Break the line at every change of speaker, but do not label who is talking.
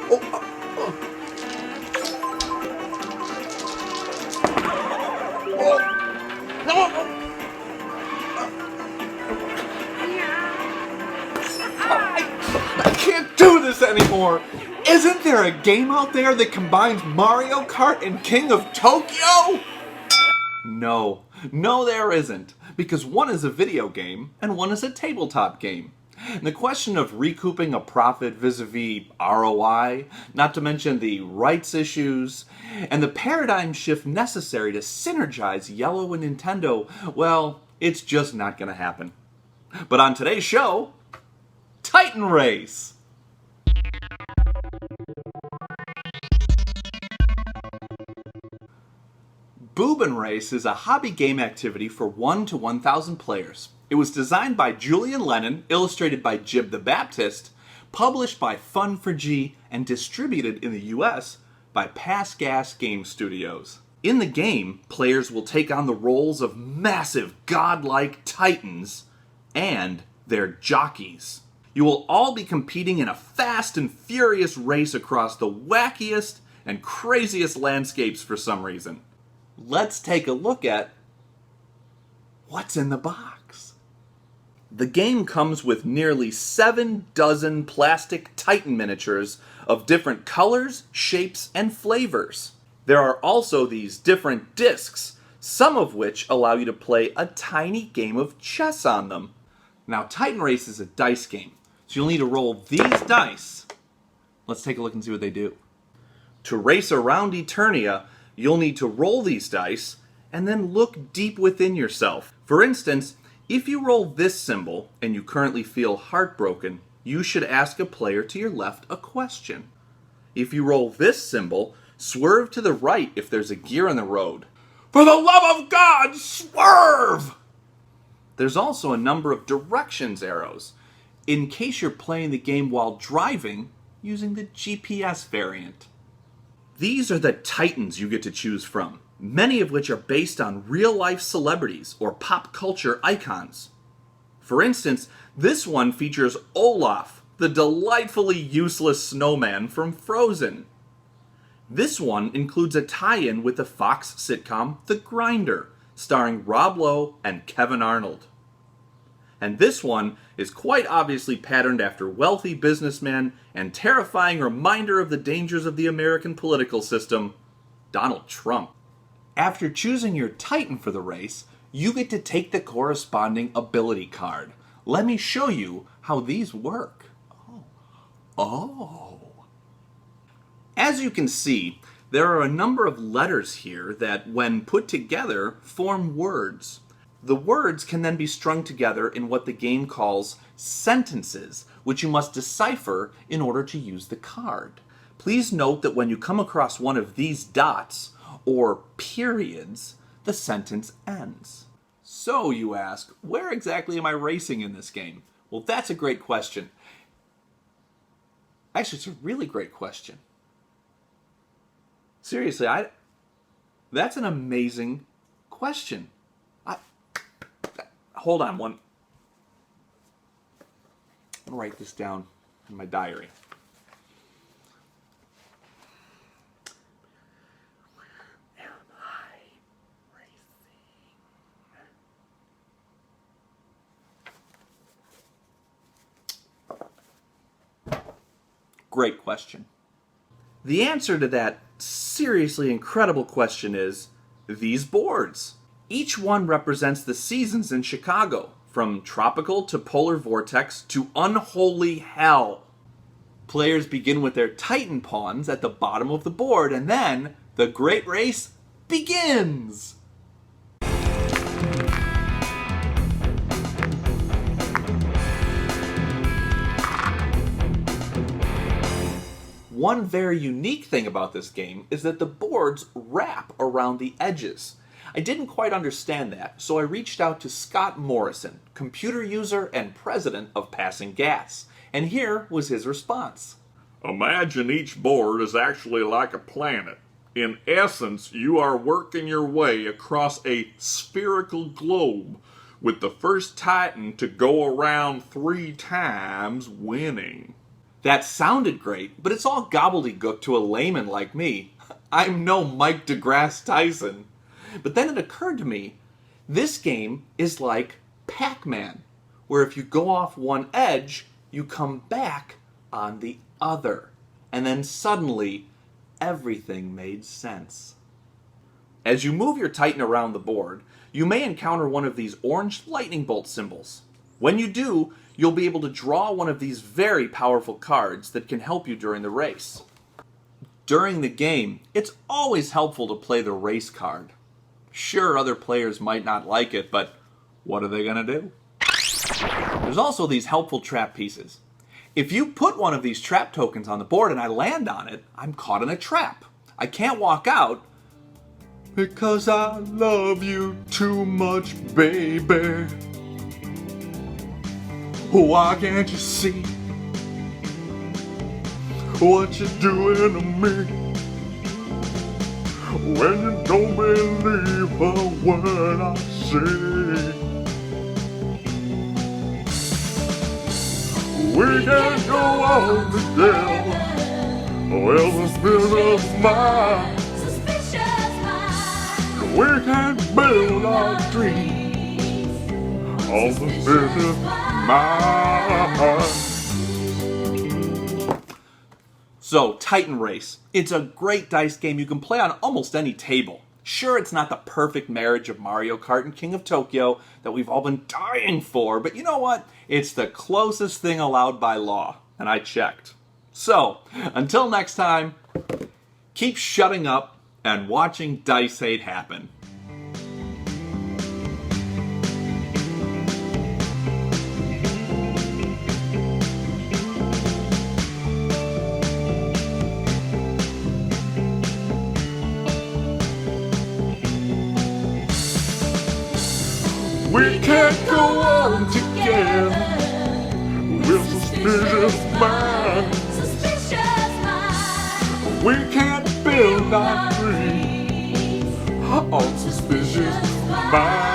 I can't do this anymore! Isn't there a game out there that combines Mario Kart and King of Tokyo? No, there isn't, because one is a video game and one is a tabletop game. And the question of recouping a profit vis-a-vis ROI, not to mention the rights issues, and the paradigm shift necessary to synergize Yellow and Nintendo, well, it's just not going to happen. But on today's show, Titan Race! Boobin Race is a hobby game activity for 1 to 1,000 players. It was designed by Julian Allain, illustrated by Jib the Baptist, published by Funforge, and distributed in the US by Pass Gas Game Studios. In the game, players will take on the roles of massive godlike titans and their jockeys. You will all be competing in a fast and furious race across the wackiest and craziest landscapes for some reason. Let's take a look at what's in the box. The game comes with nearly 7 dozen plastic Titan miniatures of different colors, shapes, and flavors. There are also these different discs, some of which allow you to play a tiny game of chess on them. Now, Titan Race is a dice game, so you'll need to roll these dice. Let's take a look and see what they do. To race around Eternia, you'll need to roll these dice and then look deep within yourself. For instance, if you roll this symbol and you currently feel heartbroken, you should ask a player to your left a question. If you roll this symbol, swerve to the right if there's a gear on the road. For the love of God, swerve! There's also a number of directions arrows, in case you're playing the game while driving using the GPS variant. These are the Titans you get to choose from, many of which are based on real-life celebrities or pop culture icons. For instance, this one features Olaf, the delightfully useless snowman from Frozen. This one includes a tie-in with the Fox sitcom The Grinder, starring Rob Lowe and Kevin Arnold. And this one is quite obviously patterned after wealthy businessman and terrifying reminder of the dangers of the American political system, Donald Trump. After choosing your Titan for the race, you get to take the corresponding ability card. Let me show you how these work. As you can see, there are a number of letters here that, when put together, form words. The words can then be strung together in what the game calls sentences, which you must decipher in order to use the card. Please note that when you come across one of these dots, or periods, the sentence ends. So, you ask, where exactly am I racing in this game? Well, that's a great question. Actually, it's a really great question. Seriously, that's an amazing question. Hold on one. I'm going to write this down in my diary. Where am I racing? Great question. The answer to that seriously incredible question is these boards. Each one represents the seasons in Chicago, from tropical to polar vortex to unholy hell. Players begin with their Titan pawns at the bottom of the board, and then the great race begins! One very unique thing about this game is that the boards wrap around the edges. I didn't quite understand that, so I reached out to Scott Morrison, computer user and president of Passing Gas, and here was his response.
Imagine each board is actually like a planet. In essence, you are working your way across a spherical globe, with the first Titan to go around 3 times winning.
That sounded great, but it's all gobbledygook to a layman like me. I'm no Mike deGrasse Tyson. But then it occurred to me, this game is like Pac-Man, where if you go off one edge, you come back on the other. And then suddenly, everything made sense. As you move your Titan around the board, you may encounter one of these orange lightning bolt symbols. When you do, you'll be able to draw one of these very powerful cards that can help you during the race. During the game, it's always helpful to play the race card. Sure, other players might not like it, but what are they going to do? There's also these helpful trap pieces. If you put one of these trap tokens on the board and I land on it, I'm caught in a trap. I can't walk out because I love you too much, baby. Why can't you see what you're doing to me? When you don't believe a word I say. We can't go on together. Well, suspicious mind. We can't build our dreams on suspicious mind. So, Titan Race. It's a great dice game you can play on almost any table. Sure, it's not the perfect marriage of Mario Kart and King of Tokyo that we've all been dying for, but you know what? It's the closest thing allowed by law, and I checked. So, until next time, keep shutting up and watching Dice Hate happen. We can't go on together with suspicious minds. We can't build our dreams on suspicious minds.